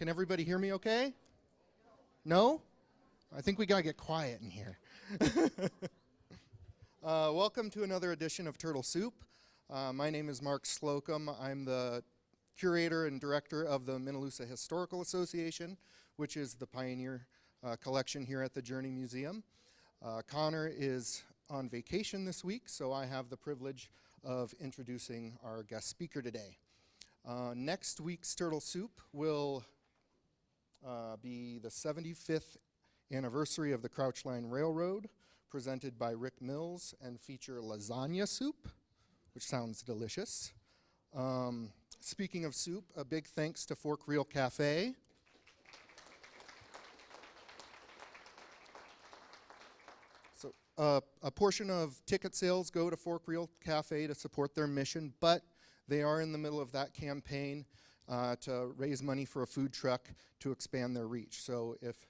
Can everybody hear me okay? No? I think we gotta get quiet in here. Welcome to another edition of Turtle Soup. My name is Mark Slocum. I'm the curator and director of the Minnelusa Historical Association, which is the pioneer collection here at the Journey Museum. Connor is on vacation this week, so I have the privilege of introducing our guest speaker today. Next week's Turtle Soup will be the 75th anniversary of the Crouch Line Railroad, presented by Rick Mills, and feature lasagna soup, which sounds delicious. Speaking of soup, a big thanks to Fork Reel Cafe. So a portion of ticket sales go to Fork Reel Cafe to support their mission, but they are in the middle of that campaign to raise money for a food truck to expand their reach. So if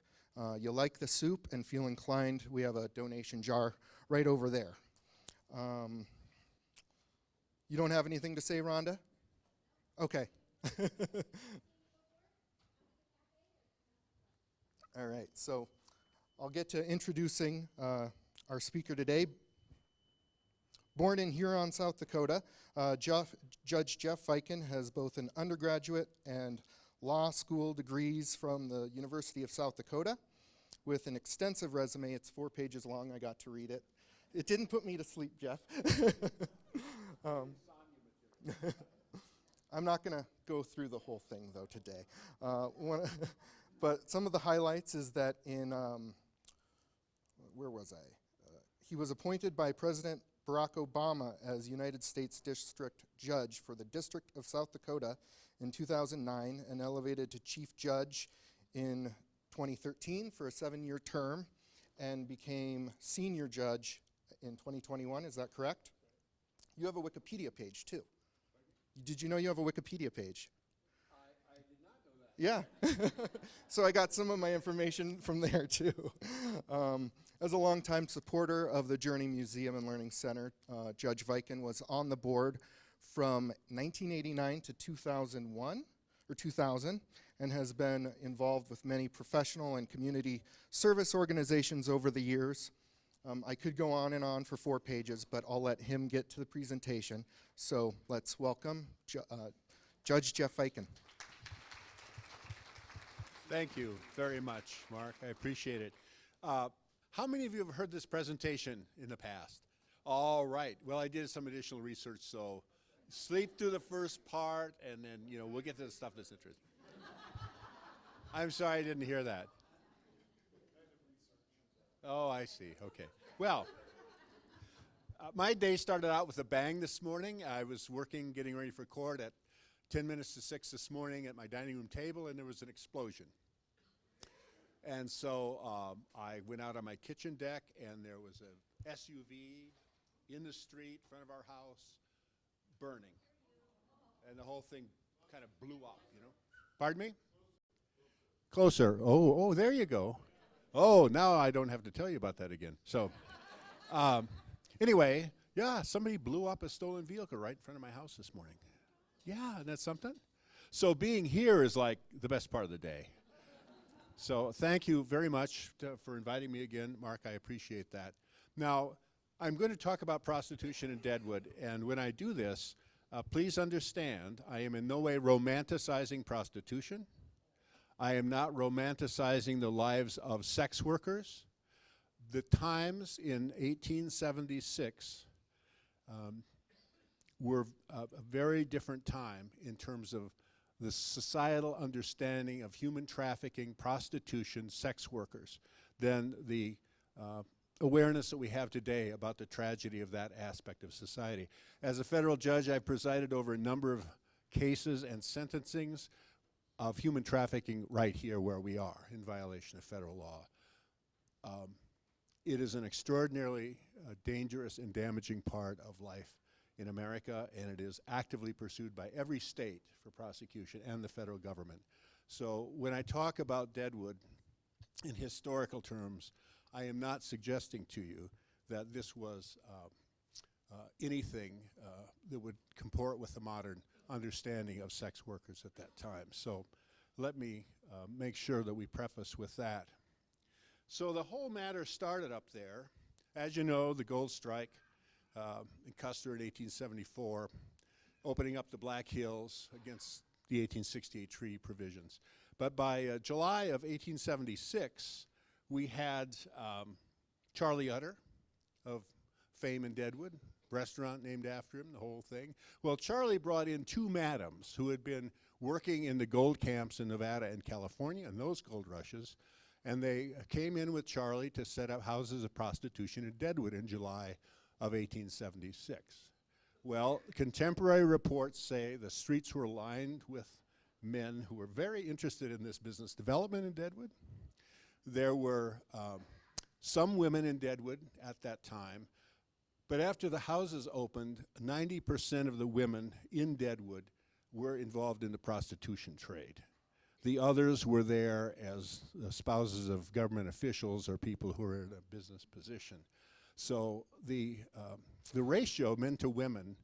you like the soup and feel inclined, we have a donation jar right over there. You don't have anything to say, Rhonda? Okay. All right, so I'll get to introducing our speaker today. Born in Huron, South Dakota, Judge Jeff Viken has both an undergraduate and law school degrees from the University of South Dakota with an extensive resume. It's 4 pages long. I got to read it. It didn't put me to sleep, Jeff. I'm not going to go through the whole thing, though, today. But some of the highlights is that in, where was I? He was appointed by President Barack Obama as United States District Judge for the District of South Dakota in 2009 and elevated to Chief Judge in 2013 for a 7-year term and became Senior Judge in 2021. Is that correct? You have a Wikipedia page, too. Did you know you have a Wikipedia page? I did not know that. Yeah. So I got some of my information from there, too. As a longtime supporter of the Journey Museum and Learning Center, Judge Viken was on the board from 1989 to 2001, or 2000, and has been involved with many professional and community service organizations over the years. I could go on and on for 4 pages, but I'll let him get to the presentation. So let's welcome Judge Jeff Viken. Thank you very much, Mark. I appreciate it. How many of you have heard this presentation in the past? All right. Well, I did some additional research, so sleep through the first part, and then we'll get to the stuff that's interesting. I'm sorry I didn't hear that. Oh, I see. Okay. Well, my day started out with a bang this morning. I was working, getting ready for court at 10 minutes to 6 this morning at my dining room table, and there was an explosion. And so I went out on my kitchen deck, and there was a SUV in the street in front of our house burning. And the whole thing kind of blew up, Pardon me? Closer. Oh, there you go. Oh, now I don't have to tell you about that again. So anyway, yeah, somebody blew up a stolen vehicle right in front of my house this morning. Yeah, isn't that something? So being here is like the best part of the day. So thank you very much for inviting me again, Mark. I appreciate that. Now, I'm going to talk about prostitution in Deadwood, and when I do this, please understand I am in no way romanticizing prostitution. I am not romanticizing the lives of sex workers. The times in 1876 were a very different time in terms of the societal understanding of human trafficking, prostitution, sex workers, than the awareness that we have today about the tragedy of that aspect of society. As a federal judge, I've presided over a number of cases and sentencings of human trafficking right here where we are in violation of federal law. It is an extraordinarily dangerous and damaging part of life in America, and it is actively pursued by every state for prosecution and the federal government. So when I talk about Deadwood in historical terms, I am not suggesting to you that this was anything that would comport with the modern understanding of sex workers at that time. So let me make sure that we preface with that. So the whole matter started up there. As you know, the gold strike in Custer in 1874, opening up the Black Hills against the 1868 treaty provisions. But by July of 1876, we had Charlie Utter of fame in Deadwood, restaurant named after him, the whole thing. Well, Charlie brought in two madams who had been working in the gold camps in Nevada and California in those gold rushes, and they came in with Charlie to set up houses of prostitution in Deadwood in July of 1876. Well, contemporary reports say the streets were lined with men who were very interested in this business development in Deadwood. There were some women in Deadwood at that time, but after the houses opened, 90% of the women in Deadwood were involved in the prostitution trade. The others were there as spouses of government officials or people who were in a business position. So the ratio men to women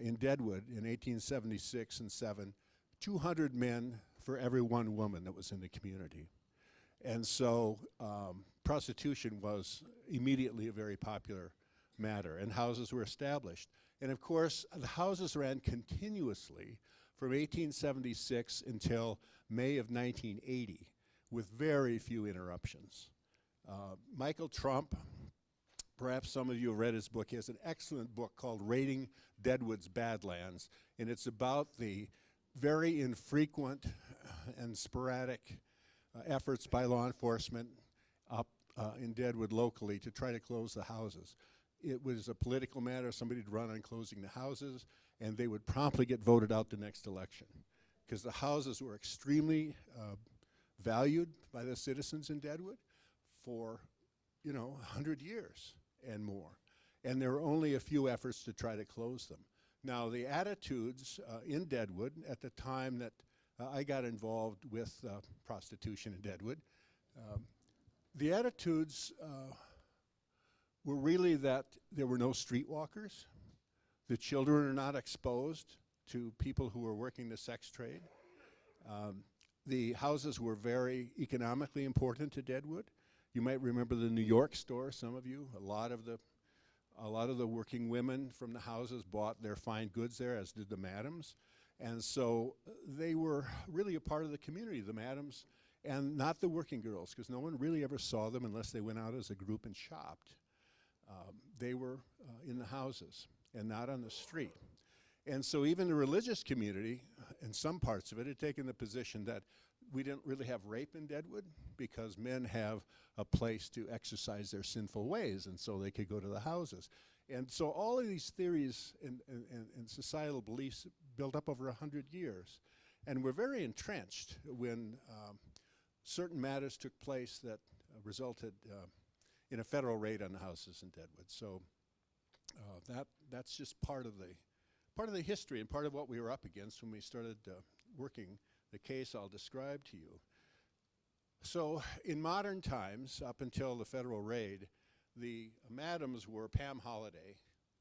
in Deadwood in 1876 and 7, 200 men for every one woman that was in the community. And so prostitution was immediately a very popular matter, and houses were established. And of course, the houses ran continuously from 1876 until May of 1980, with very few interruptions. Michael Trump, perhaps some of you have read his book. He has an excellent book called Raiding Deadwood's Badlands, and it's about the very infrequent and sporadic efforts by law enforcement up in Deadwood locally to try to close the houses. It was a political matter. Somebody would run on closing the houses, and they would promptly get voted out the next election, because the houses were extremely valued by the citizens in Deadwood for, 100 years and more. And there were only a few efforts to try to close them. Now, the attitudes in Deadwood at the time that I got involved with prostitution in Deadwood, the attitudes were really that there were no streetwalkers. The children are not exposed to people who are working the sex trade. The houses were very economically important to Deadwood. You might remember the New York store, some of you. A lot of the working women from the houses bought their fine goods there, as did the madams. And so they were really a part of the community, the madams, and not the working girls, because no one really ever saw them unless they went out as a group and shopped. They were in the houses and not on the street. And so even the religious community, in some parts of it, had taken the position that we didn't really have rape in Deadwood because men have a place to exercise their sinful ways, and so they could go to the houses. And so all of these theories and societal beliefs built up over 100 years, and were very entrenched when certain matters took place that resulted in a federal raid on the houses in Deadwood. So that's just part of the history and part of what we were up against when we started working the case I'll describe to you. So in modern times, up until the federal raid, the madams were Pam Holliday,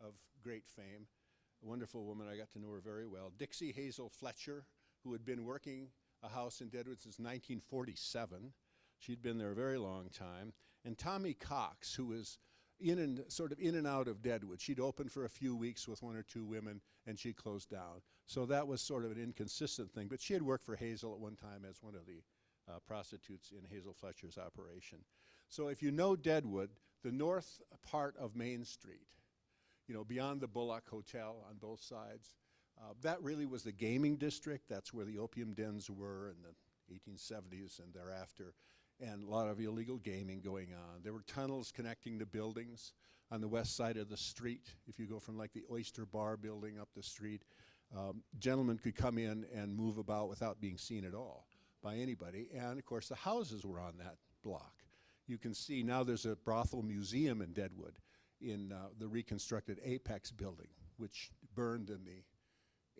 of great fame, a wonderful woman. I got to know her very well. Dixie Hazel Fletcher, who had been working a house in Deadwood since 1947. She'd been there a very long time. And Tommy Cox, who was in and out of Deadwood. She'd open for a few weeks with one or two women, and she'd close down. So that was sort of an inconsistent thing. But she had worked for Hazel at one time as one of the prostitutes in Hazel Fletcher's operation. So if you know Deadwood, the north part of Main Street, beyond the Bullock Hotel on both sides, that really was the gaming district. That's where the opium dens were in the 1870s and thereafter, and a lot of illegal gaming going on. There were tunnels connecting the buildings on the west side of the street. If you go from like the Oyster Bar building up the street, gentlemen could come in and move about without being seen at all by anybody. And of course, the houses were on that block. You can see now there's a brothel museum in Deadwood in the reconstructed Apex building, which burned in the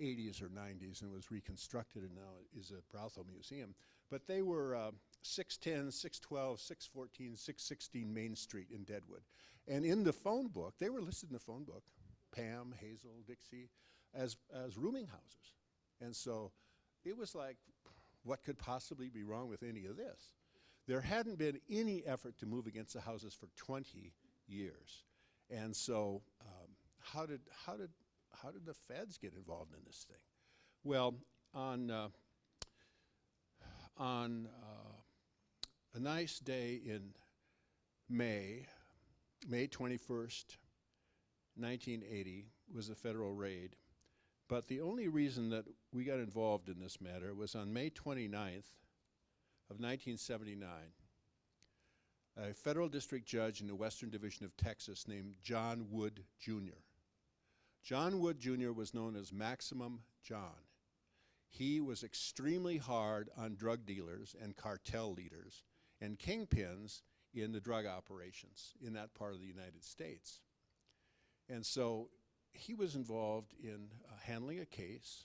80s or 90s and was reconstructed and now is a brothel museum. But they were 610, 612, 614, 616 Main Street in Deadwood. And in the phone book, they were listed in the phone book, Pam, Hazel, Dixie, as rooming houses. And so it was like what could possibly be wrong with any of this? There hadn't been any effort to move against the houses for 20 years. And so how did the feds get involved in this thing? Well, on a nice day in May 21st, 1980, was a federal raid. But the only reason that we got involved in this matter was on May 29th of 1979. A federal district judge in the Western Division of Texas named John Wood, Jr. John Wood, Jr. was known as Maximum John. He was extremely hard on drug dealers and cartel leaders and kingpins in the drug operations in that part of the United States. And so he was involved in handling a case.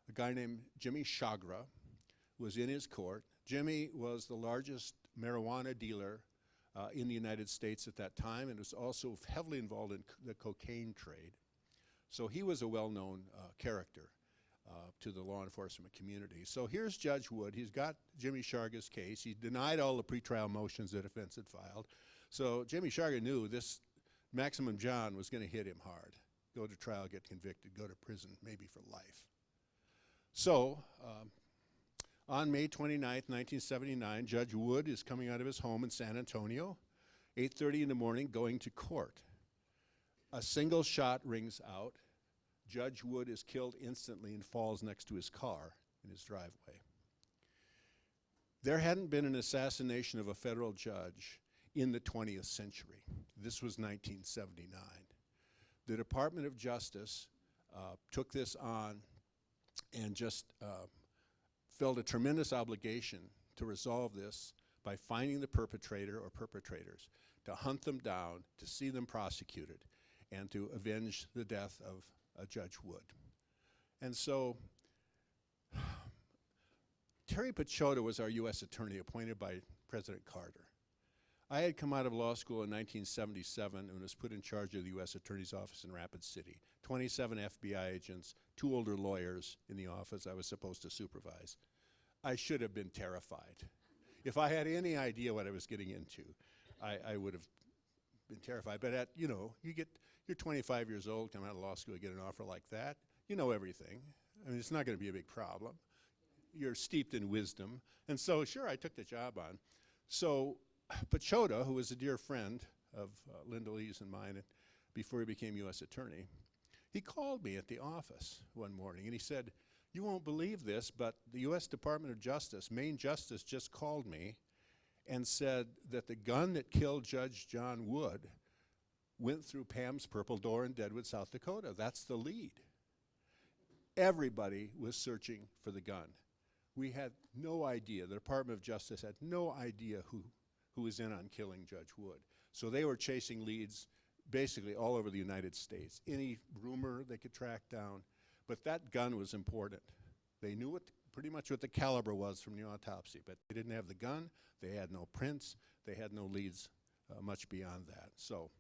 A guy named Jimmy Chagra was in his court. Jimmy was the largest marijuana dealer in the United States at that time, and was also heavily involved in the cocaine trade. So he was a well-known character to the law enforcement community. So here's Judge Wood. He's got Jimmy Chagra's case. He denied all the pretrial motions the defense had filed. So Jimmy Chagra knew this Maximum John was going to hit him hard. Go to trial, get convicted, go to prison, maybe for life. So on May 29th, 1979, Judge Wood is coming out of his home in San Antonio, 8:30 in the morning, going to court. A single shot rings out. Judge Wood is killed instantly and falls next to his car in his driveway. There hadn't been an assassination of a federal judge in the 20th century. This was 1979. The Department of Justice took this on and just felt a tremendous obligation to resolve this by finding the perpetrator or perpetrators, to hunt them down, to see them prosecuted, and to avenge the death of Judge Wood. And so Terry Pachota was our U.S. attorney appointed by President Carter. I had come out of law school in 1977 and was put in charge of the U.S. Attorney's Office in Rapid City. 27 FBI agents, 2 older lawyers in the office I was supposed to supervise. I should have been terrified. If I had any idea what I was getting into, I would have been terrified. But you're 25 years old, come out of law school, you get an offer like that. You know everything. I mean, it's not going to be a big problem. You're steeped in wisdom. And so, sure, I took the job on. So Pachota, who was a dear friend of Linda Lee's and mine before he became U.S. attorney, he called me at the office one morning and he said, "You won't believe this, but the U.S. Department of Justice, Main Justice, just called me and said that the gun that killed Judge John Wood went through Pam's Purple Door in Deadwood, South Dakota. That's the lead." Everybody was searching for the gun. We had no idea. The Department of Justice had no idea who was in on killing Judge Wood. So they were chasing leads basically all over the United States. Any rumor they could track down. But that gun was important. They knew pretty much what the caliber was from the autopsy, but they didn't have the gun. They had no prints. They had no leads much beyond that. So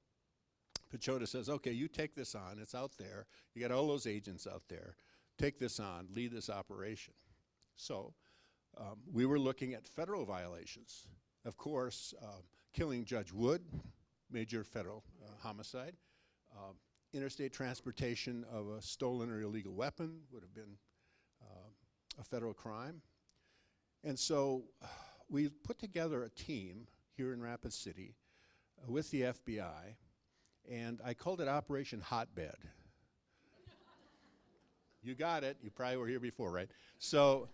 Pachota says, "Okay, you take this on. It's out there. You got all those agents out there. Take this on. Lead this operation." So we were looking at federal violations. Of course, killing Judge Wood, major federal homicide. Interstate transportation of a stolen or illegal weapon would have been a federal crime. And so we put together a team here in Rapid City with the FBI, and I called it Operation Hotbed. You got it. You probably were here before, right? So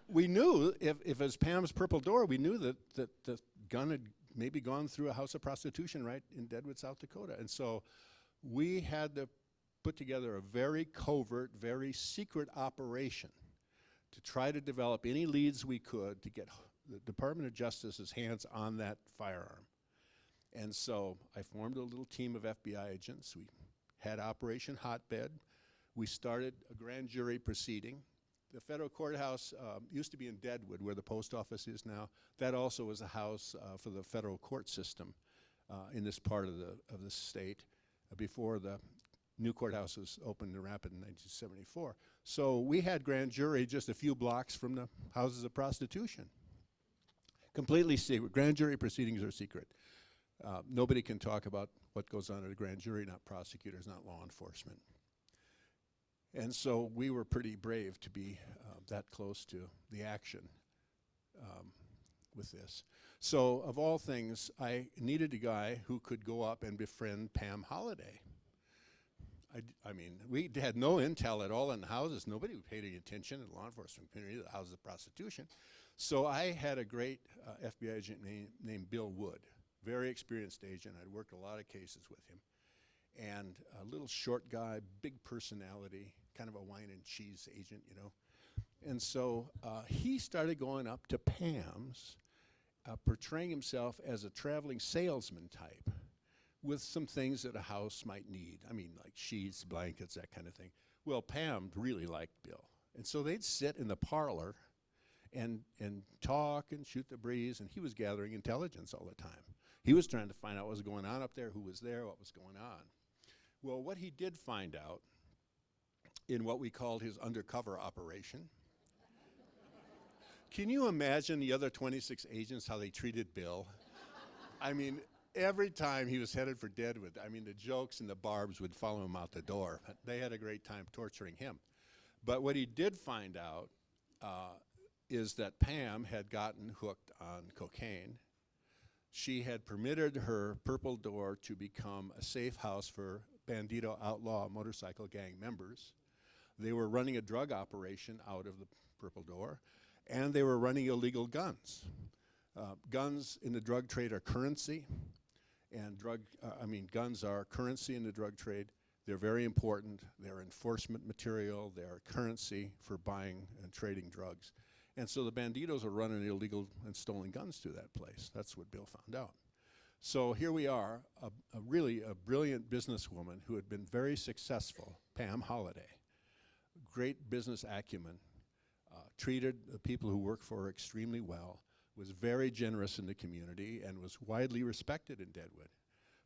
we knew if it was Pam's Purple Door, we knew that the gun had maybe gone through a house of prostitution right in Deadwood, South Dakota. And so we had to put together a very covert, very secret operation to try to develop any leads we could to get the Department of Justice's hands on that firearm. And so I formed a little team of FBI agents. We had Operation Hotbed. We started a grand jury proceeding. The federal courthouse used to be in Deadwood, where the post office is now. That also was a house for the federal court system in this part of the state before the new courthouse was opened in Rapid in 1974. So we had grand jury just a few blocks from the houses of prostitution. Completely secret. Grand jury proceedings are secret. Nobody can talk about what goes on at a grand jury, not prosecutors, not law enforcement. And so we were pretty brave to be that close to the action with this. So of all things, I needed a guy who could go up and befriend Pam Holliday. I mean, we had no intel at all in the houses. Nobody paid any attention in the law enforcement community to the houses of prostitution. So I had a great FBI agent named Bill Wood, very experienced agent. I'd worked a lot of cases with him. And a little short guy, big personality, kind of a wine and cheese agent, you know. And so he started going up to Pam's, portraying himself as a traveling salesman type with some things that a house might need. I mean, like sheets, blankets, that kind of thing. Well, Pam really liked Bill. And so they'd sit in the parlor and talk and shoot the breeze, and he was gathering intelligence all the time. He was trying to find out what was going on up there, who was there, what was going on. Well, what he did find out in what we called his undercover operation, can you imagine the other 26 agents, how they treated Bill? I mean, every time he was headed for Deadwood, I mean, the jokes and the barbs would follow him out the door. They had a great time torturing him. But what he did find out is that Pam had gotten hooked on cocaine. She had permitted her Purple Door to become a safe house for Bandito outlaw motorcycle gang members. They were running a drug operation out of the Purple Door, and they were running illegal guns. Guns in the drug trade are currency, and guns are currency in the drug trade. They're very important. They're enforcement material. They're currency for buying and trading drugs. And so the banditos are running illegal and stolen guns through that place. That's what Bill found out. So here we are, really a brilliant businesswoman who had been very successful, Pam Holliday. Great business acumen, treated the people who work for her extremely well, was very generous in the community, and was widely respected in Deadwood.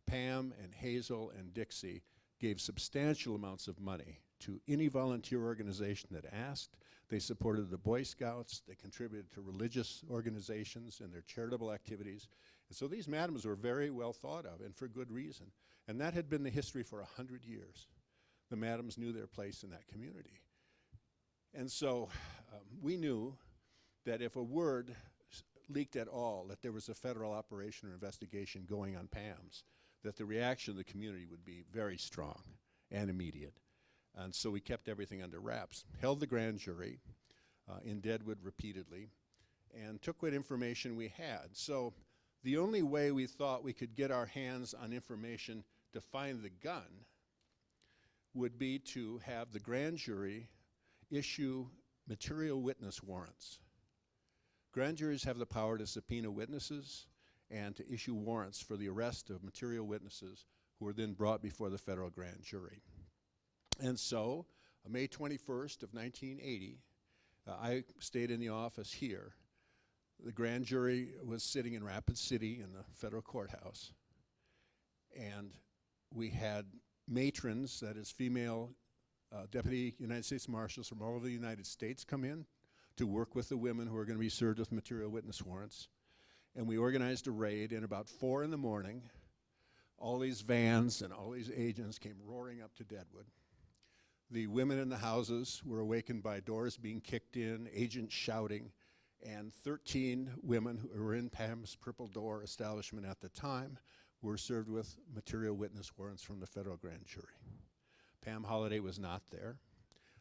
Pam and Hazel and Dixie gave substantial amounts of money to any volunteer organization that asked. They supported the Boy Scouts. They contributed to religious organizations and their charitable activities. And so these madams were very well thought of, and for good reason. And that had been the history for 100 years. The madams knew their place in that community. And so we knew that if a word leaked at all that there was a federal operation or investigation going on Pam's, that the reaction of the community would be very strong and immediate. And so we kept everything under wraps, held the grand jury in Deadwood repeatedly, and took what information we had. So the only way we thought we could get our hands on information to find the gun would be to have the grand jury issue material witness warrants. Grand juries have the power to subpoena witnesses and to issue warrants for the arrest of material witnesses who are then brought before the federal grand jury. And so, May 21st of 1980, I stayed in the office here. The grand jury was sitting in Rapid City in the federal courthouse. And we had matrons, that is female deputy United States Marshals from all over the United States, come in to work with the women who are going to be served with material witness warrants. And we organized a raid, and about 4 in the morning, all these vans and all these agents came roaring up to Deadwood. The women in the houses were awakened by doors being kicked in, agents shouting, and 13 women who were in Pam's Purple Door establishment at the time were served with material witness warrants from the federal grand jury. Pam Holliday was not there.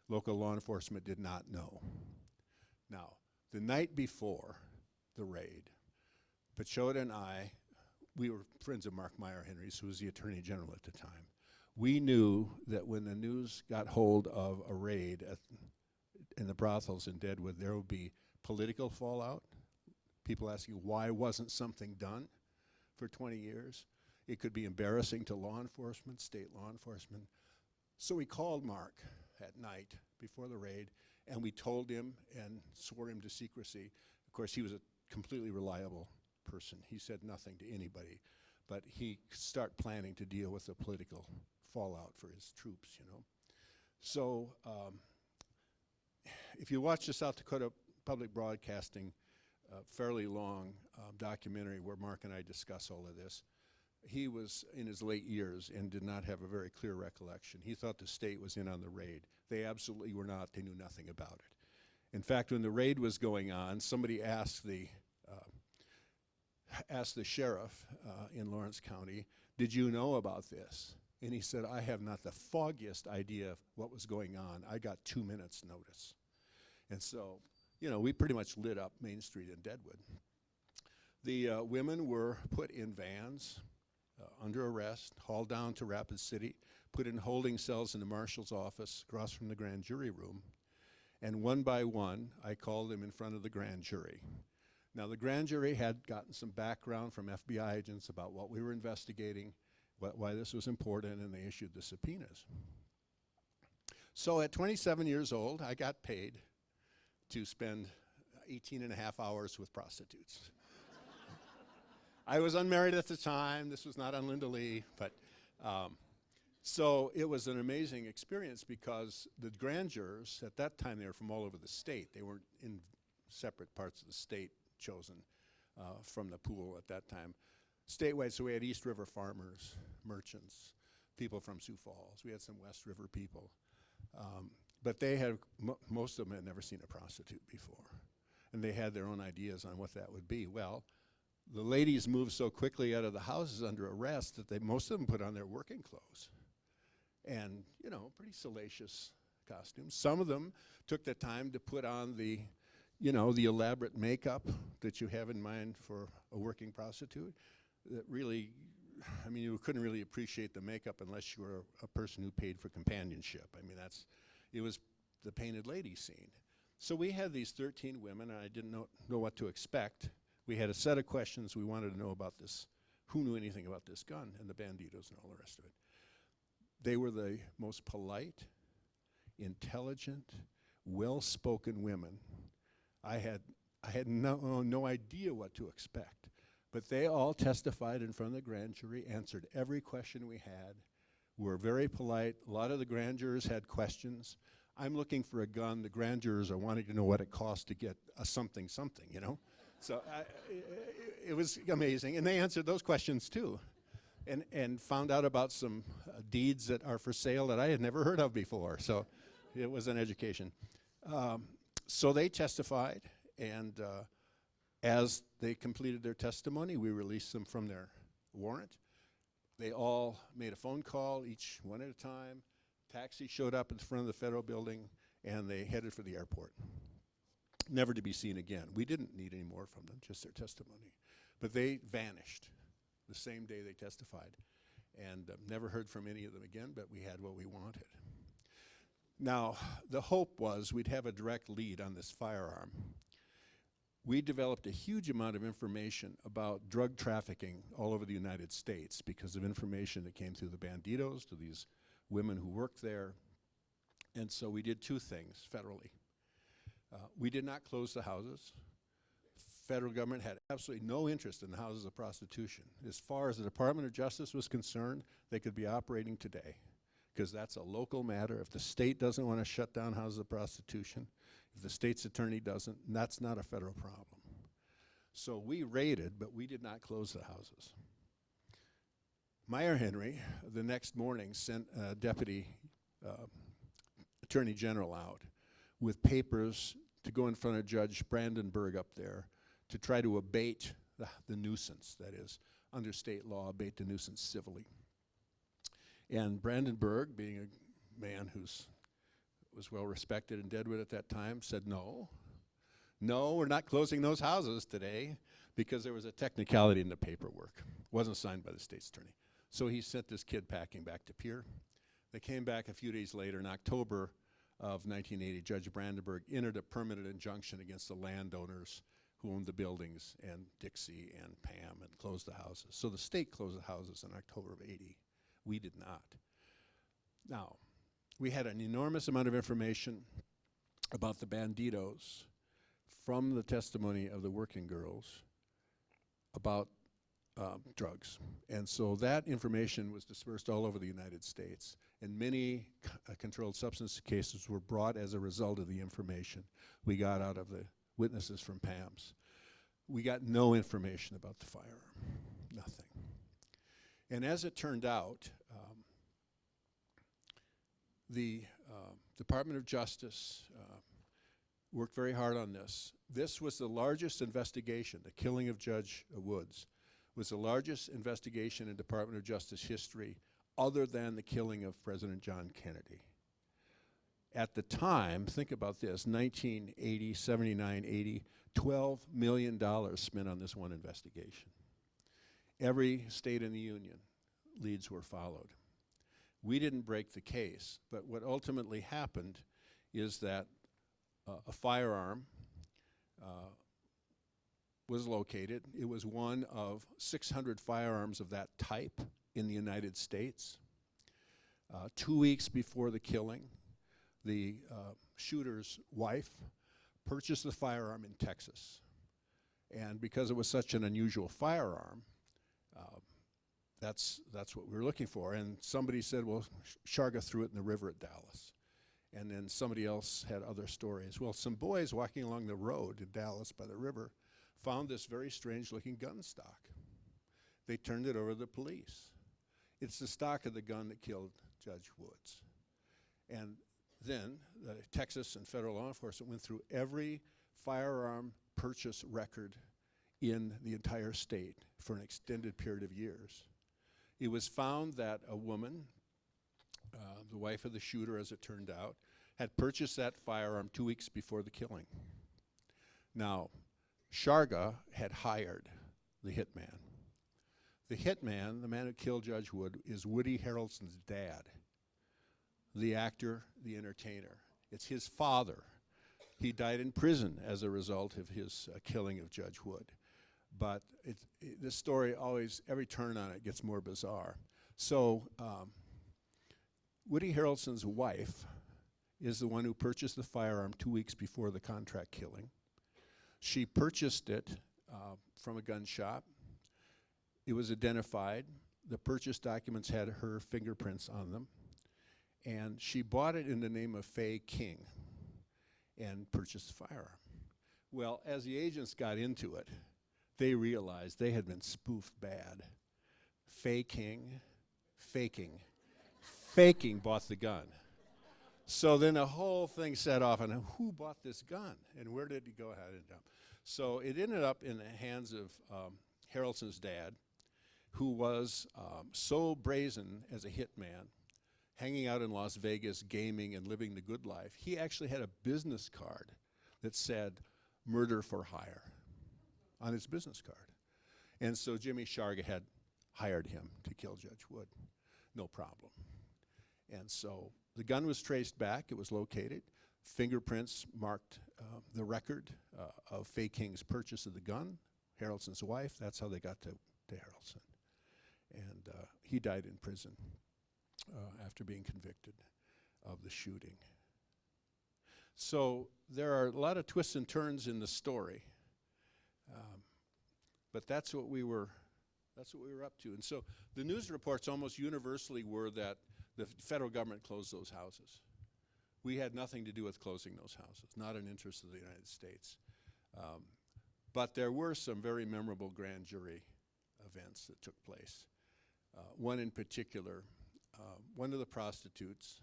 Local law enforcement did not know. Now, the night before the raid, Pachoda and I, we were friends of Mark Meyer Henrys, who was the Attorney General at the time. We knew that when the news got hold of a raid in the brothels in Deadwood, there would be political fallout, people asking why wasn't something done for 20 years. It could be embarrassing to law enforcement, state law enforcement. So we called Mark at night before the raid, and we told him and swore him to secrecy. Of course, he was a completely reliable person. He said nothing to anybody. but he could start planning to deal with the political fallout for his troops, you know. So if you watch the South Dakota Public Broadcasting fairly long documentary where Mark and I discuss all of this, he was in his late years and did not have a very clear recollection. He thought the state was in on the raid. They absolutely were not. They knew nothing about it. In fact, when the raid was going on, somebody asked the sheriff in Lawrence County, "Did you know about this?" And he said, "I have not the foggiest idea of what was going on. I got 2 minutes notice." And so, you know, we pretty much lit up Main Street in Deadwood. The women were put in vans, under arrest, hauled down to Rapid City, put in holding cells in the marshal's office across from the grand jury room. And one by one, I called them in front of the grand jury. Now, the grand jury had gotten some background from FBI agents about what we were investigating, why this was important, and they issued the subpoenas. So at 27 years old, I got paid to spend 18 and a half hours with prostitutes. I was unmarried at the time. This was not on Linda Lee, but so it was an amazing experience because the grand jurors, at that time, they were from all over the state. They weren't in separate parts of the state chosen from the pool at that time. Statewide, so we had East River farmers, merchants, people from Sioux Falls. We had some West River people. But they had, most of them had never seen a prostitute before. And they had their own ideas on what that would be. Well, the ladies moved so quickly out of the houses under arrest that most of them put on their working clothes. And, you know, pretty salacious costumes. Some of them took the time to put on the, you know, the elaborate makeup that you have in mind for a working prostitute. That really, I mean, you couldn't really appreciate the makeup unless you were a person who paid for companionship. I mean, it was the painted lady scene. So we had these 13 women, and I didn't know what to expect. We had a set of questions we wanted to know about this, who knew anything about this gun, and the banditos and all the rest of it. They were the most polite, intelligent, well-spoken women. I had no idea what to expect. But they all testified in front of the grand jury, answered every question we had, were very polite. A lot of the grand jurors had questions. I'm looking for a gun. The grand jurors are wanting to know what it costs to get a something, you know? So it was amazing. And they answered those questions too. And found out about some deeds that are for sale that I had never heard of before. So it was an education. So they testified, and as they completed their testimony, we released them from their warrant. They all made a phone call, each one at a time. Taxi showed up in front of the federal building, and they headed for the airport. Never to be seen again. We didn't need any more from them, just their testimony. But they vanished the same day they testified, and never heard from any of them again, but we had what we wanted. Now, the hope was we'd have a direct lead on this firearm. We developed a huge amount of information about drug trafficking all over the United States because of information that came through the banditos to these women who worked there. And so we did two things federally. We did not close the houses. Federal government had absolutely no interest in the houses of prostitution. As far as the Department of Justice was concerned, they could be operating today because that's a local matter. If the state doesn't want to shut down houses of prostitution, if the state's attorney doesn't, that's not a federal problem. So we raided, but we did not close the houses. Meyer Henry, the next morning, sent a deputy attorney general out with papers to go in front of Judge Brandenburg up there to try to abate the nuisance, that is, under state law, abate the nuisance civilly. And Brandenburg, being a man who was well respected in Deadwood at that time, said no, we're not closing those houses today because there was a technicality in the paperwork. It wasn't signed by the state's attorney. So he sent this kid packing back to Pierre. They came back a few days later in October of 1980. Judge Brandenburg entered a permanent injunction against the landowners who owned the buildings and Dixie and Pam and closed the houses. So the state closed the houses in October of 80. We did not. Now, we had an enormous amount of information about the banditos from the testimony of the working girls about drugs. And so that information was dispersed all over the United States. And many controlled substance cases were brought as a result of the information we got out of the witnesses from Pam's. We got no information about the firearm, nothing. And as it turned out, the Department of Justice worked very hard on this. This was the largest investigation. The killing of Judge Woods was the largest investigation in Department of Justice history other than the killing of President John Kennedy. At the time, think about this, 1980, 79, 80, $12 million spent on this one investigation. Every state in the union, leads were followed. We didn't break the case, but what ultimately happened is that a firearm was located. It was one of 600 firearms of that type in the United States. 2 weeks before the killing, the shooter's wife purchased the firearm in Texas. And because it was such an unusual firearm, that's what we were looking for. And somebody said, well, Sharga threw it in the river at Dallas. And then somebody else had other stories. Well, some boys walking along the road in Dallas by the river found this very strange-looking gun stock. They turned it over to the police. It's the stock of the gun that killed Judge Woods. And then Texas and federal law enforcement went through every firearm purchase record in the entire state for an extended period of years. It was found that a woman, the wife of the shooter as it turned out, had purchased that firearm 2 weeks before the killing. Now, Sharga had hired the hitman. The hitman, the man who killed Judge Wood, is Woody Harrelson's dad, the actor, the entertainer. It's his father. He died in prison as a result of his killing of Judge Wood. But this story always, every turn on it gets more bizarre. So Woody Harrelson's wife is the one who purchased the firearm 2 weeks before the contract killing. She purchased it from a gun shop. It was identified. The purchase documents had her fingerprints on them. And she bought it in the name of Fay King and purchased the firearm. Well, as the agents got into it, they realized they had been spoofed bad. Fay King, faking bought the gun. So then the whole thing set off on who bought this gun and where did it go ahead and up. So it ended up in the hands of Harrelson's dad, who was so brazen as a hitman, hanging out in Las Vegas, gaming and living the good life. He actually had a business card that said murder for hire on his business card. And so Jimmy Sharga had hired him to kill Judge Wood. No problem. And so the gun was traced back. It was located. Fingerprints marked the record of Fay King's purchase of the gun, Harrelson's wife. That's how they got to Harrelson. And he died in prison after being convicted of the shooting. So there are a lot of twists and turns in the story. But that's what we were up to. And so the news reports almost universally were that the federal government closed those houses. We had nothing to do with closing those houses, not an interest of the United States. But there were some very memorable grand jury events that took place. One in particular, one of the prostitutes,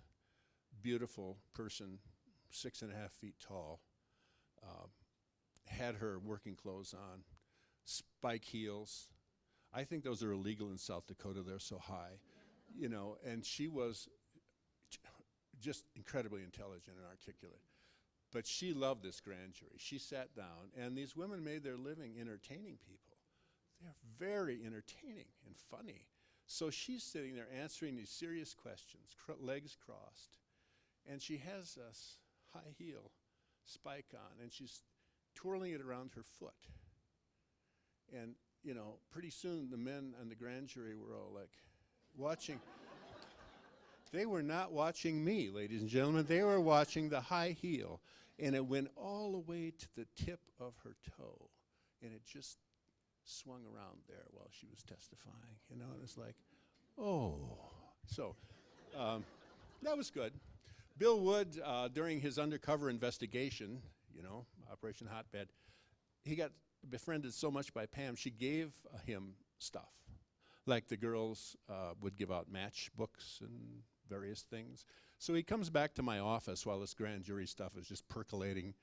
beautiful person, 6.5 feet tall, had her working clothes on, spike heels. I think those are illegal in South Dakota. They're so high, you know, and she was just incredibly intelligent and articulate. But she loved this grand jury. She sat down, and these women made their living entertaining people. They're very entertaining and funny. So she's sitting there answering these serious questions, legs crossed, and she has this high heel spike on, and she's twirling it around her foot. And, you know, pretty soon the men on the grand jury were all like watching. They were not watching me, ladies and gentlemen. They were watching the high heel. And it went all the way to the tip of her toe. And it just swung around there while she was testifying, you know, and it's like, oh. So that was good. Bill Wood, during his undercover investigation, you know, Operation Hotbed, he got befriended so much by Pam, she gave him stuff. Like the girls would give out matchbooks and various things. So he comes back to my office while this grand jury stuff is just percolating,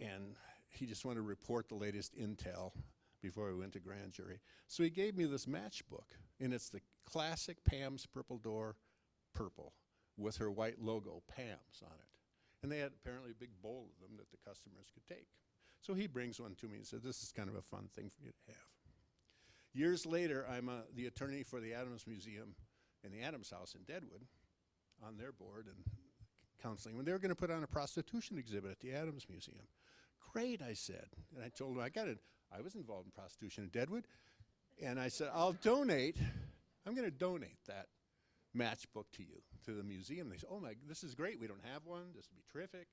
and he just wanted to report the latest intel before we went to grand jury. So he gave me this matchbook, and it's the classic Pam's Purple Door purple with her white logo, Pam's, on it. And they had apparently a big bowl of them that the customers could take. So he brings one to me and said, this is kind of a fun thing for you to have. Years later, I'm the attorney for the Adams Museum and the Adams House in Deadwood, on their board and counseling. When they were going to put on a prostitution exhibit at the Adams Museum. Great, I said. And I told them, I was involved in prostitution in Deadwood. And I said, I'm going to donate that matchbook to you, to the museum. They said, oh my, this is great. We don't have one. This would be terrific.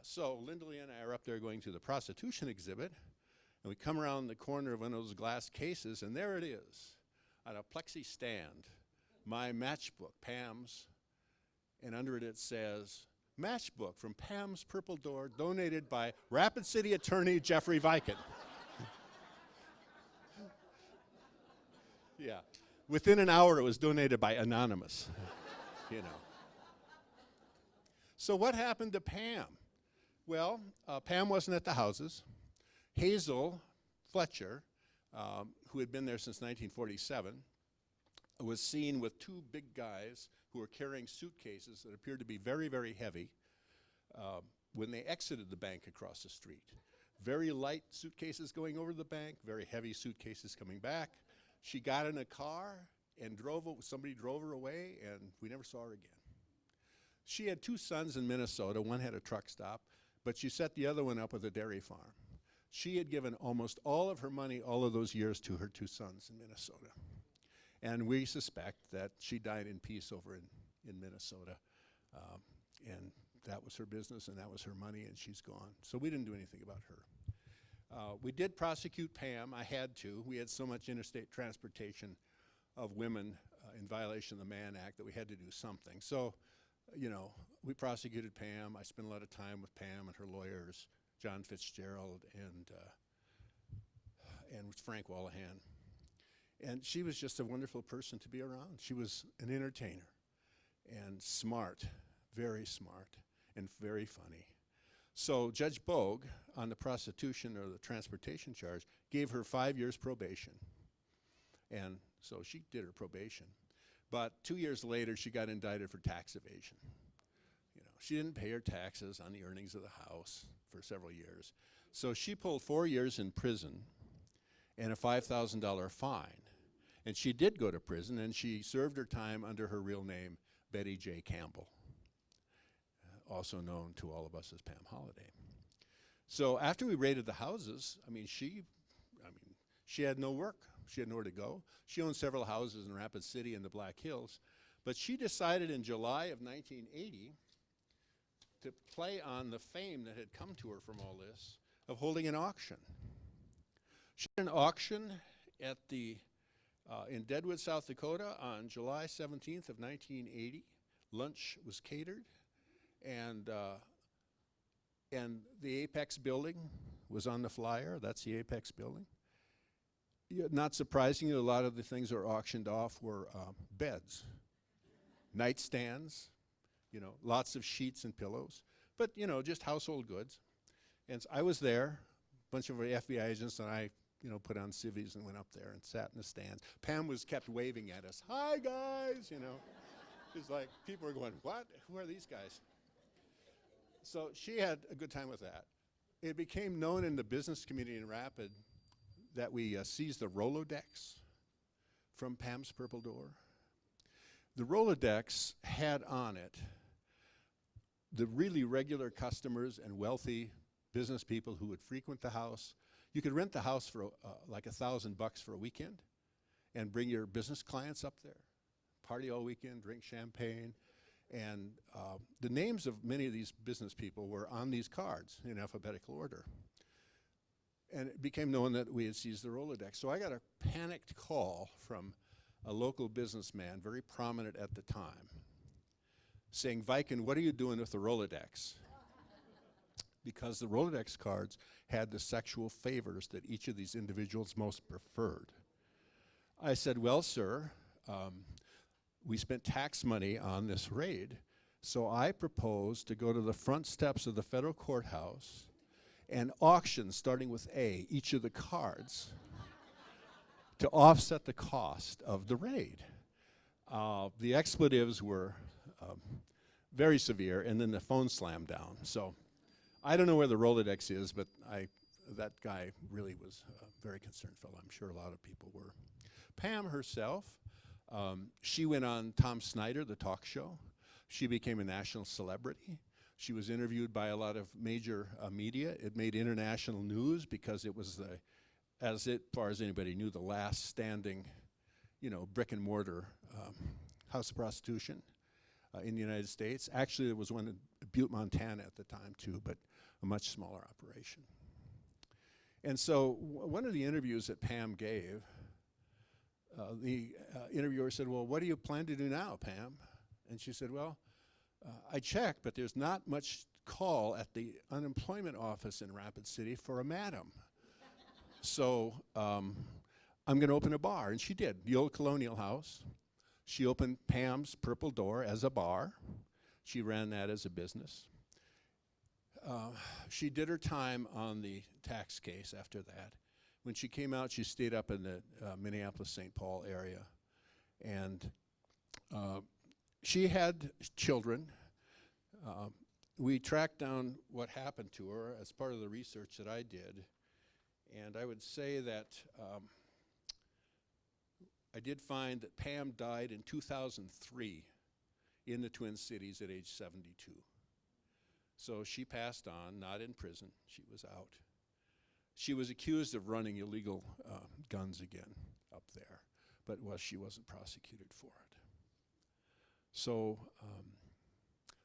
So Lindley and I are up there going to the prostitution exhibit. And we come around the corner of one of those glass cases, and there it is, on a plexi stand, my matchbook, Pam's, and under it says, matchbook from Pam's Purple Door, donated by Rapid City attorney Jeffrey Viken. Yeah. Within an hour, it was donated by Anonymous, you know. So what happened to Pam? Well, Pam wasn't at the houses. Hazel Fletcher, who had been there since 1947, was seen with two big guys who were carrying suitcases that appeared to be very, very heavy when they exited the bank across the street. Very light suitcases going over the bank, very heavy suitcases coming back. She got in a car and somebody drove her away, and we never saw her again. She had two sons in Minnesota. One had a truck stop, but she set the other one up with a dairy farm. She had given almost all of her money all of those years to her two sons in Minnesota. And we suspect that she died in peace over in Minnesota. And that was her business, and that was her money, and she's gone. So we didn't do anything about her. We did prosecute Pam. I had to. We had so much interstate transportation of women in violation of the Mann Act that we had to do something. So, you know, we prosecuted Pam. I spent a lot of time with Pam and her lawyers, John Fitzgerald and Frank Wallahan. And she was just a wonderful person to be around. She was an entertainer and smart, very smart, and very funny. So Judge Bogue, on the prostitution or the transportation charge, gave her 5 years probation. And so she did her probation. But 2 years later, she got indicted for tax evasion. You know, she didn't pay her taxes on the earnings of the house for several years. So she pulled 4 years in prison and a $5,000 fine. And she did go to prison, and she served her time under her real name, Betty J. Campbell, also known to all of us as Pam Holliday. So after we raided the houses, she had no work. She had nowhere to go. She owned several houses in Rapid City and the Black Hills. But she decided in July of 1980 to play on the fame that had come to her from all this of holding an auction. She had an auction at in Deadwood, South Dakota on July 17th of 1980. Lunch was catered, and the Apex building was on the flyer. That's the Apex building. Yeah, not surprisingly, a lot of the things that were auctioned off were beds, nightstands, you know, lots of sheets and pillows, but, you know, just household goods. And so I was there, a bunch of FBI agents, and I, you know, put on civvies and went up there and sat in the stands. Pam kept waving at us. Hi, guys, you know. It's like, people were going, what? Who are these guys? So she had a good time with that. It became known in the business community in Rapid that we seized the Rolodex from Pam's Purple Door. The Rolodex had on it the really regular customers and wealthy business people who would frequent the house. You could rent the house for like $1,000 for a weekend and bring your business clients up there, party all weekend, drink champagne. And the names of many of these business people were on these cards in alphabetical order. And it became known that we had seized the Rolodex. So I got a panicked call from a local businessman, very prominent at the time, saying, Viken, what are you doing with the Rolodex? Because the Rolodex cards had the sexual favors that each of these individuals most preferred. I said, well, sir, we spent tax money on this raid, so I propose to go to the front steps of the federal courthouse and auction, starting with A, each of the cards to offset the cost of the raid. The expletives were very severe, and then the phone slammed down. So I don't know where the Rolodex is, but that guy really was a very concerned fellow. I'm sure a lot of people were. Pam herself, she went on Tom Snyder, the talk show. She became a national celebrity. She was interviewed by a lot of major media. It made international news because it was, as far as anybody knew, the last standing, brick and mortar house of prostitution in the United States. Actually, there was one in Butte, Montana at the time too, but a much smaller operation. And so one of the interviews that Pam gave, the interviewer said, well, what do you plan to do now, Pam? And she said, well, I checked, but there's not much call at the unemployment office in Rapid City for a madam. So I'm going to open a bar. And she did, the old Colonial House. She opened Pam's Purple Door as a bar. She ran that as a business. She did her time on the tax case after that. When she came out, she stayed up in the Minneapolis-St. Paul area. And she had children. We tracked down what happened to her as part of the research that I did. And I would say that I did find that Pam died in 2003 in the Twin Cities at age 72. So she passed on, not in prison. She was out. She was accused of running illegal guns again up there, but she wasn't prosecuted for it. So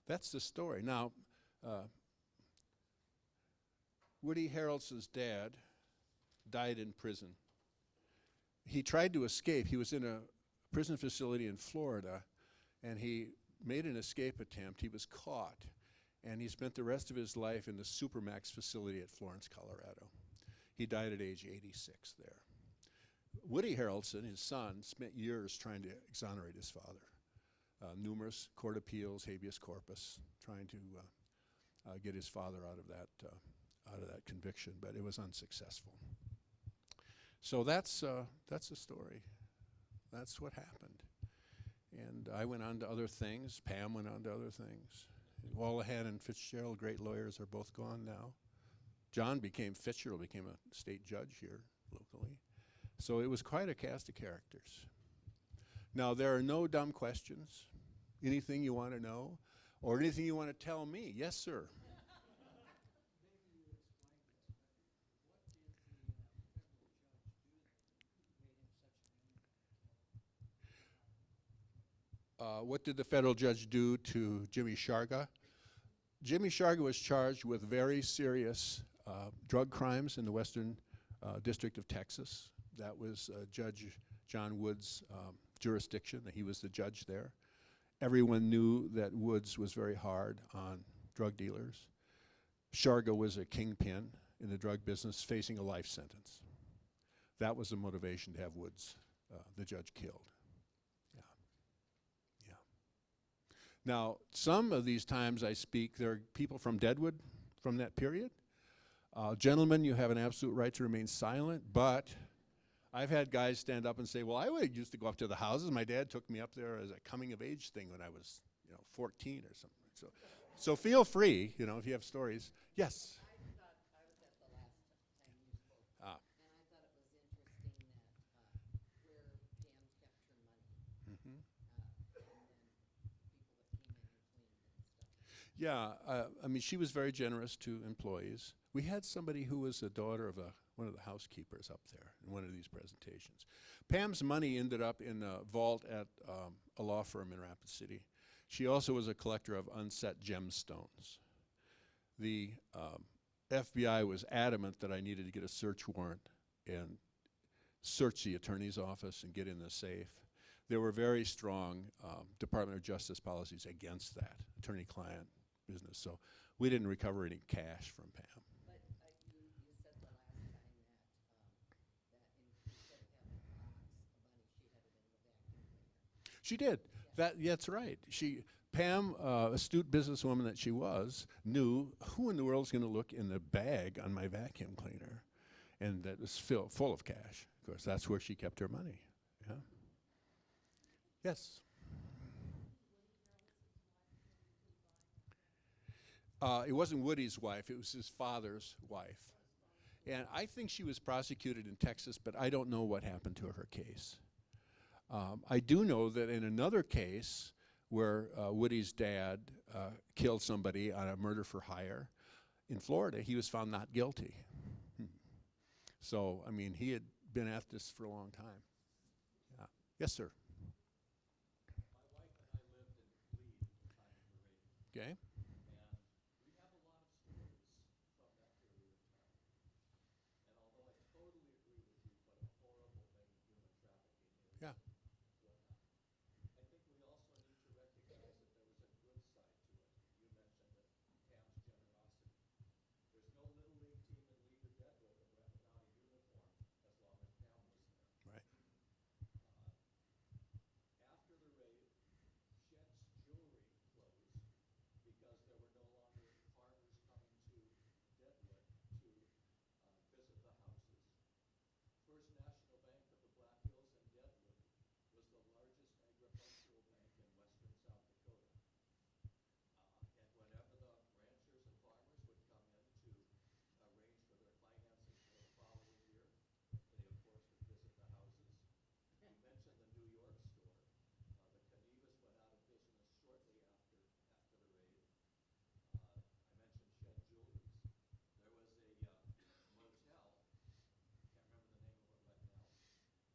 that's the story. Now, Woody Harrelson's dad died in prison. He tried to escape. He was in a prison facility in Florida, and he made an escape attempt. He was caught, and he spent the rest of his life in the Supermax facility at Florence, Colorado. He died at age 86 there. Woody Harrelson, his son, spent years trying to exonerate his father. Numerous court appeals, habeas corpus, trying to get his father out of that conviction, but it was unsuccessful. So that's the story. That's what happened. And I went on to other things. Pam went on to other things. Wallahan and Fitzgerald, great lawyers, are both gone now. John Fitzgerald became a state judge here locally. So it was quite a cast of characters. Now, there are no dumb questions. Anything you want to know, or anything you want to tell me? Yes, sir. What did the federal judge do to Jimmy Sharga? Jimmy Sharga was charged with very serious drug crimes in the Western District of Texas. That was Judge John Wood's jurisdiction. He was the judge there. Everyone knew that Woods was very hard on drug dealers. Sharga was a kingpin in the drug business, facing a life sentence. That was the motivation to have Woods, the judge, killed. Now, some of these times I speak, there are people from Deadwood from that period. Gentlemen, you have an absolute right to remain silent, but I've had guys stand up and say, well, I used to go up to the houses. My dad took me up there as a coming-of-age thing when I was 14 or something. So feel free, if you have stories. Yes? I was at the last time you spoke, and I thought it was interesting that where Pam kept her money, and then people that came in and cleaned and stuff. Yeah, she was very generous to employees. We had somebody who was the daughter of one of the housekeepers up there in one of these presentations. Pam's money ended up in a vault at a law firm in Rapid City. She also was a collector of unset gemstones. The FBI was adamant that I needed to get a search warrant and search the attorney's office and get in the safe. There were very strong Department of Justice policies against that, attorney-client business. So we didn't recover any cash from Pam. But you said the last time that, instead of having a box of money, she had it in the vacuum cleaner. She did. That's right. Pam, astute businesswoman that she was, knew who in the world is going to look in the bag on my vacuum cleaner, and that was full of cash. Of course, that's where she kept her money. Yeah. Yes. It wasn't Woody's wife. It was his father's wife. And I think she was prosecuted in Texas, but I don't know what happened to her case. I do know that in another case where Woody's dad killed somebody on a murder for hire in Florida, he was found not guilty. So, I mean, he had been at this for a long time. Yeah. Yes, sir. My wife and I lived in Lead at the time of the raid. Okay. And we have a lot of stories from that period of time. And although I totally agree with you what a horrible thing human trafficking is, Yeah. I think we also need to recognize that there was a good side to it. You mentioned it, Pam's generosity. There's no Little League team in League or Deadwood that went without a uniform as long as Pam was there. Right. After the raid, Shed's Jewelry closed because there were no longer farmers coming to Deadwood to visit the houses. First National Bank of the Black Hills in Deadwood was the largest agricultural bank in western South Dakota. And whenever the ranchers and farmers would come in to arrange for their financing for the following year, they of course would visit the houses. You mentioned the New York store. The Canivas went out of business shortly after the raid. I mentioned Shed Jewelries. There was a motel, can't remember the name of it right now,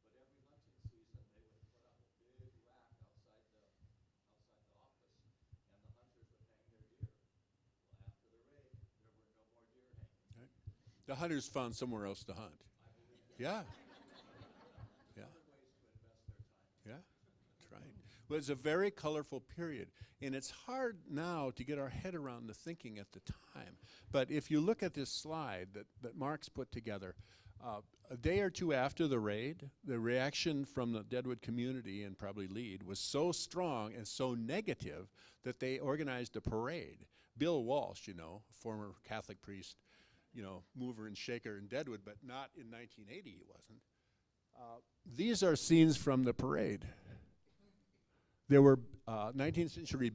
but every hunting season they would put up a big rack outside the office, and the hunters would hang their deer. Well, after the raid, there were no more deer hanging. Right. The hunters found somewhere else to hunt. Yeah. Yeah. Other ways to invest their time. Yeah, that's right. Well, it's a very colorful period, and it's hard now to get our head around the thinking at the time. But if you look at this slide that Mark's put together, a day or two after the raid, the reaction from the Deadwood community and probably Lead was so strong and so negative that they organized a parade. Bill Walsh, former Catholic priest, mover and shaker in Deadwood, but not in 1980 he wasn't. These are scenes from the parade. There were 19th century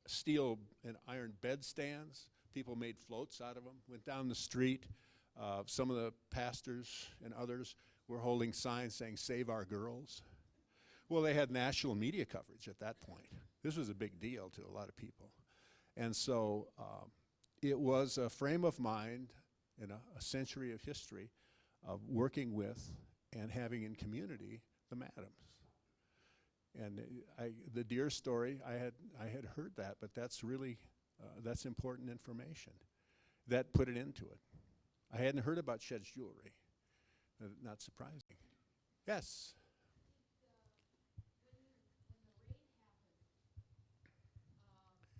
steel and iron bed stands. People made floats out of them, went down the street. Some of the pastors and others were holding signs saying, "Save our girls." Well, they had national media coverage at that point. This was a big deal to a lot of people. And so it was a frame of mind in a century of history of working with and having in community the Madams. And the deer story, I had heard that, but that's really, that's important information. That put it into it. I hadn't heard about Shed's Jewelry. Not surprising. Yes? When the raid happened, did they find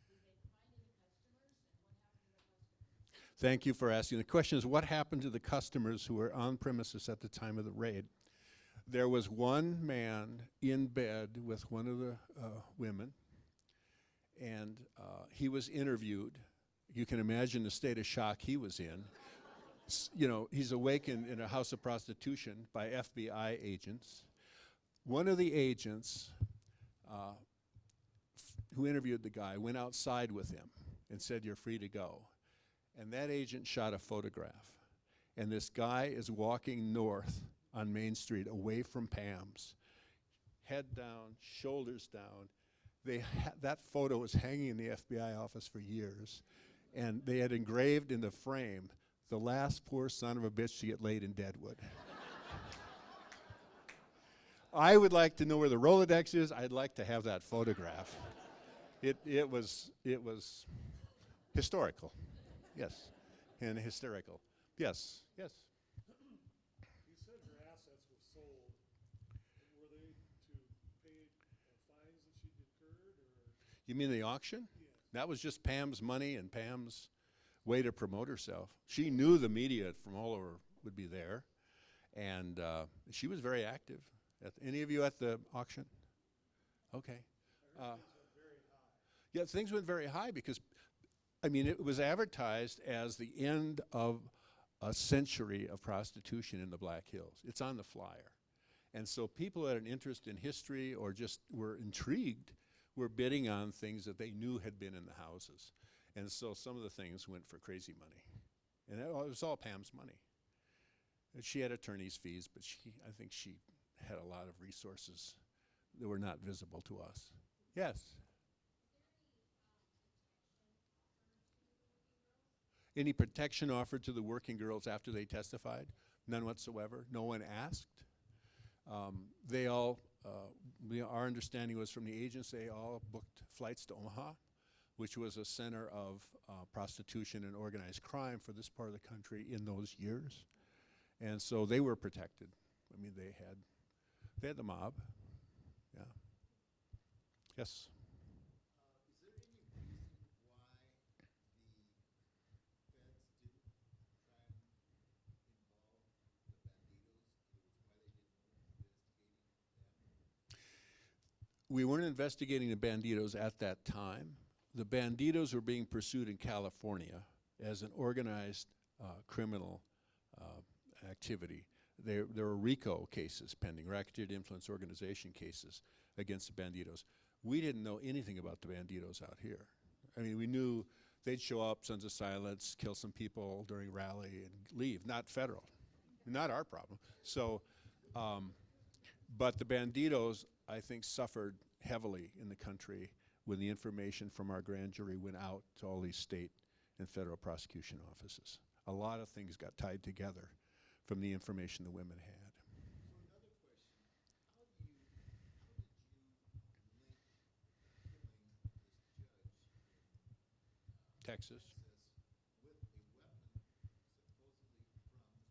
any customers, and what happened to the customers? Thank you for asking. The question is, what happened to the customers who were on premises at the time of the raid? There was one man in bed with one of the women, and he was interviewed. You can imagine the state of shock he was in. He's awakened in a house of prostitution by FBI agents. One of the agents who interviewed the guy went outside with him and said, "You're free to go." And that agent shot a photograph. And this guy is walking north on Main Street away from Pam's. Head down, shoulders down. That photo was hanging in the FBI office for years. And they had engraved in the frame, "The last poor son of a bitch to get laid in Deadwood." I would like to know where the Rolodex is. I'd like to have that photograph. It was historical. Yes. and hysterical. Yes, yes. You said her assets were sold. Were they to pay fines that she'd incurred, or? You mean the auction? Yes. That was just Pam's money and Pam's way to promote herself. She knew the media from all over would be there, and she was very active. Any of you at the auction? Okay. Yeah, things went very high because, I mean, it was advertised as the end of a century of prostitution in the Black Hills. It's on the flyer. And so people who had an interest in history or just were intrigued were bidding on things that they knew had been in the houses. And so some of the things went for crazy money. And it was all Pam's money. And she had attorney's fees, but I think she had a lot of resources that were not visible to us. Yes? Any protection offered to the working girls after they testified? None whatsoever. No one asked. They all, our understanding was from the agents, they all booked flights to Omaha, which was a center of prostitution and organized crime for this part of the country in those years. And so they were protected. I mean, they had the mob. Yeah. Yes? Is there any reason why the feds didn't try and involve the Bandidos? We weren't investigating the Bandidos at that time. The Bandidos were being pursued in California as an organized criminal activity. There were RICO cases pending, Racketeer Influence Organization cases against the Bandidos. We didn't know anything about the Bandidos out here. I mean, we knew they'd show up, Sons of Silence, kill some people during rally and leave, not federal, not our problem. So, but the Bandidos, I think, suffered heavily in the country when the information from our grand jury went out to all these state and federal prosecution offices. A lot of things got tied together from the information the women had. So another question, how did you link killing this judge in Texas. with a weapon supposedly from South Dakota?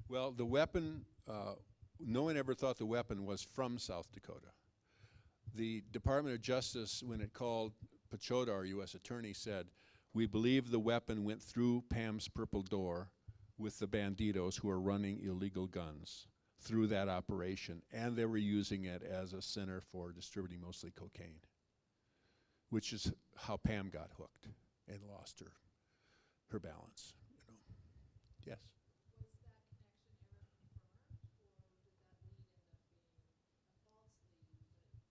Well, the weapon, no one ever thought the weapon was from South Dakota. The Department of Justice, when it called Pachoda, our U.S. attorney, said, "We believe the weapon went through Pam's Purple Door with the Bandidos who are running illegal guns through that operation, and they were using it as a center for distributing mostly cocaine," which is how Pam got hooked and lost her balance. You know. Yes. Was that connection ever confirmed,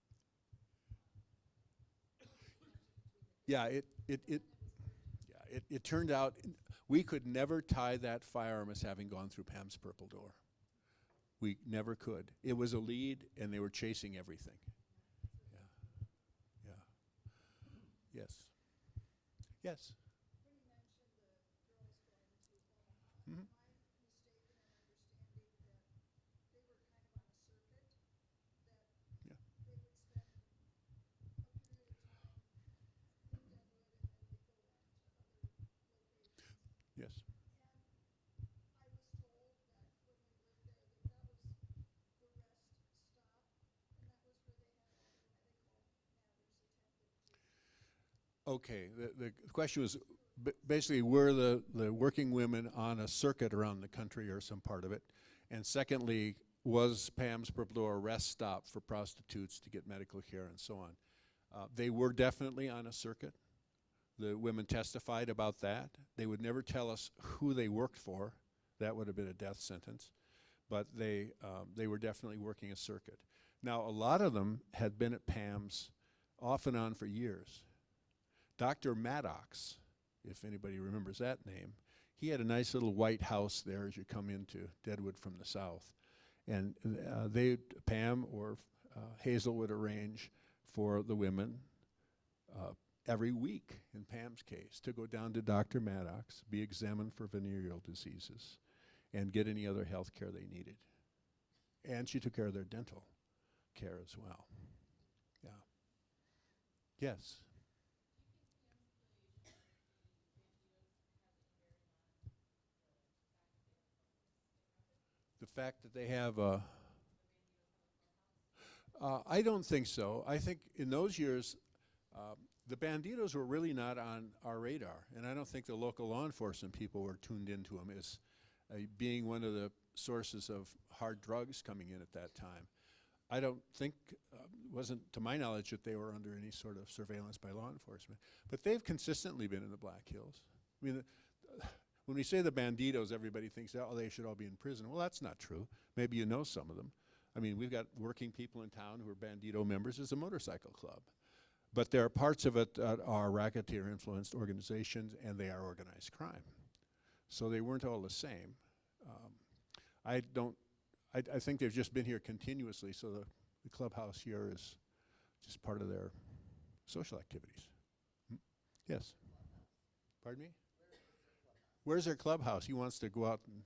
or did that lead end up being a false lead? Yeah, it turned out we could never tie that firearm as having gone through Pam's Purple Door. We never could. It was a lead, and they were chasing everything. Yeah. Yeah. Yes. Yes. When you mentioned the girls going to Omaha, Mhm. am I mistaken in understanding that they were kind of on a circuit, that Yeah. they would spend a period of time in Deadwood and then they'd go on to other locations? Yes. And I was told that when we lived there, that that was the rest stop, and that was where they had all their medical matters attended to. Okay. The question was basically, were the working women on a circuit around the country or some part of it? And secondly, was Pam's Purple Door a rest stop for prostitutes to get medical care and so on? They were definitely on a circuit. The women testified about that. They would never tell us who they worked for. That would have been a death sentence. But they were definitely working a circuit. Now, a lot of them had been at Pam's off and on for years. Dr. Maddox, if anybody remembers that name, he had a nice little white house there as you come into Deadwood from the south. And Pam or Hazel would arrange for the women every week, in Pam's case, to go down to Dr. Maddox, be examined for venereal diseases, and get any other health care they needed. And she took care of their dental care as well. Yeah. Yes. fact that they have a... I don't think so. I think in those years, the banditos were really not on our radar, and I don't think the local law enforcement people were tuned into them as being one of the sources of hard drugs coming in at that time. I don't think, wasn't to my knowledge that they were under any sort of surveillance by law enforcement. But they've consistently been in the Black Hills. I mean, when we say the banditos, everybody thinks, oh, they should all be in prison. Well, that's not true. Maybe you know some of them. I mean, we've got working people in town who are bandito members as a motorcycle club. But there are parts of it that are racketeer-influenced organizations, and they are organized crime. So they weren't all the same. I think they've just been here continuously, so the clubhouse here is just part of their social activities. Yes? Pardon me? Where's their clubhouse? He wants to go out and...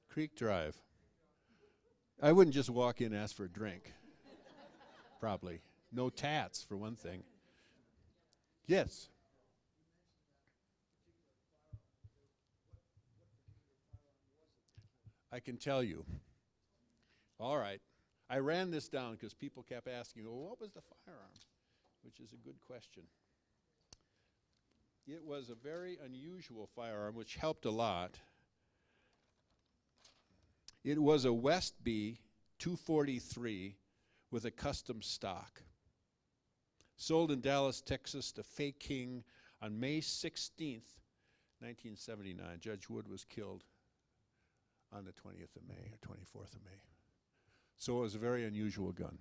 Creek Drive. I wouldn't just walk in and ask for a drink. Probably. No tats, for one thing. Yes? I can tell you. All right. I ran this down because people kept asking, well, what was the firearm? Which is a good question. It was a very unusual firearm, which helped a lot. It was a Westby 243 with a custom stock. Sold in Dallas, Texas to Fay King on May 16th, 1979. Judge Wood was killed on the 20th of May, or 24th of May. So it was a very unusual gun,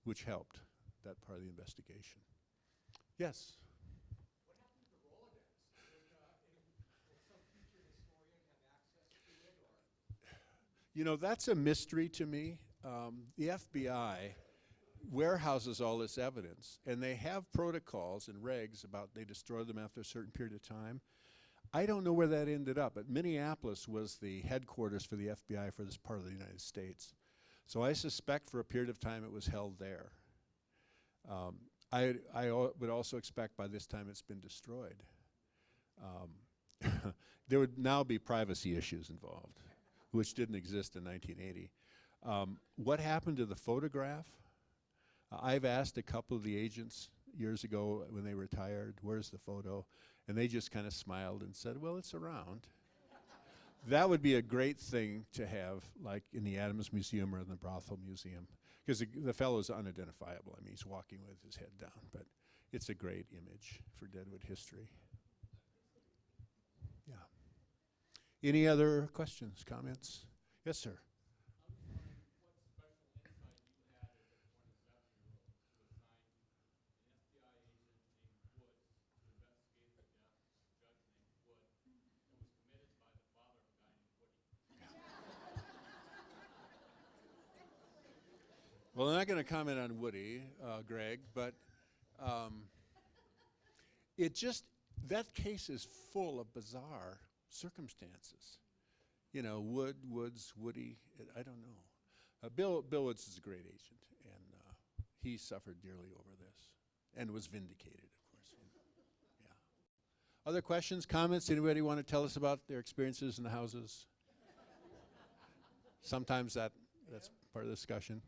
which helped that part of the investigation. Yes? What happened to the Rolodex? Will some future historian have access to it, or? You know, that's a mystery to me. The FBI warehouses all this evidence, and they have protocols and regs about they destroy them after a certain period of time. I don't know where that ended up, but Minneapolis was the headquarters for the FBI for this part of the United States. So I suspect for a period of time it was held there. I would also expect by this time it's been destroyed. There would now be privacy issues involved, which didn't exist in 1980. What happened to the photograph? I've asked a couple of the agents years ago when they retired, where's the photo? And they just kind of smiled and said, well, it's around. That would be a great thing to have, like in the Adams Museum or in the Brothel Museum, because the fellow's unidentifiable. I mean, he's walking with his head down, but it's a great image for Deadwood history. Yeah. Any other questions, comments? Yes, sir. Well, I'm not going to comment on Woody, Greg, but that case is full of bizarre circumstances. You know, Woods, Woody, I don't know. Bill Woods is a great agent, and he suffered dearly over this and was vindicated, of course. Yeah. Other questions, comments? Anybody want to tell us about their experiences in the houses? Sometimes that's part of the discussion.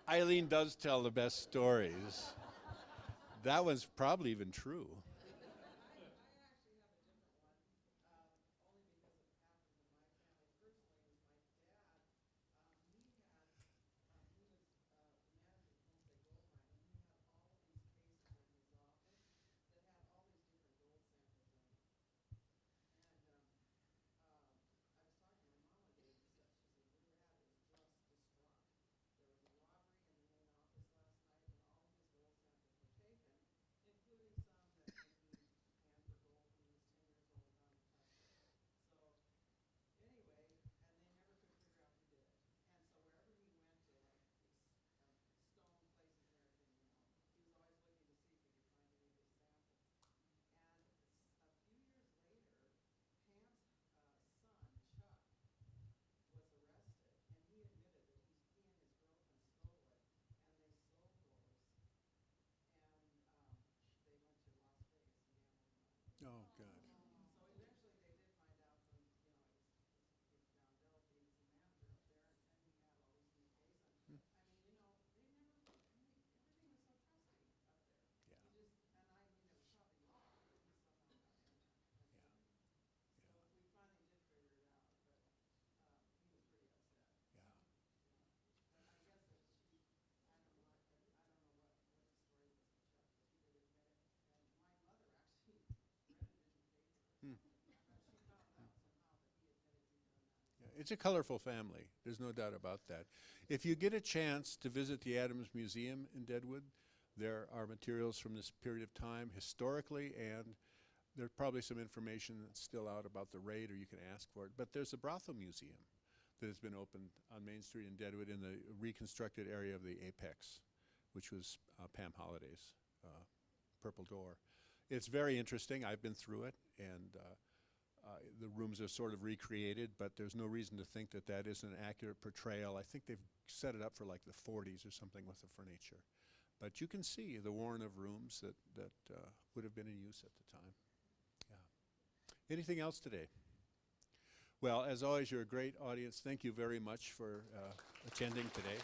Eileen does tell the best stories. That was probably even true. It's a colorful family. There's no doubt about that. If you get a chance to visit the Adams Museum in Deadwood, there are materials from this period of time historically, and there's probably some information that's still out about the raid, or you can ask for it. But there's a brothel museum that has been opened on Main Street in Deadwood in the reconstructed area of the Apex, which was Pam Holliday's Purple Door. It's very interesting. I've been through it, and the rooms are sort of recreated, but there's no reason to think that that isn't an accurate portrayal. I think they've set it up for like the 40s or something with the furniture. But you can see the warren of rooms that would have been in use at the time. Yeah. Anything else today? Well, as always, you're a great audience. Thank you very much for attending today.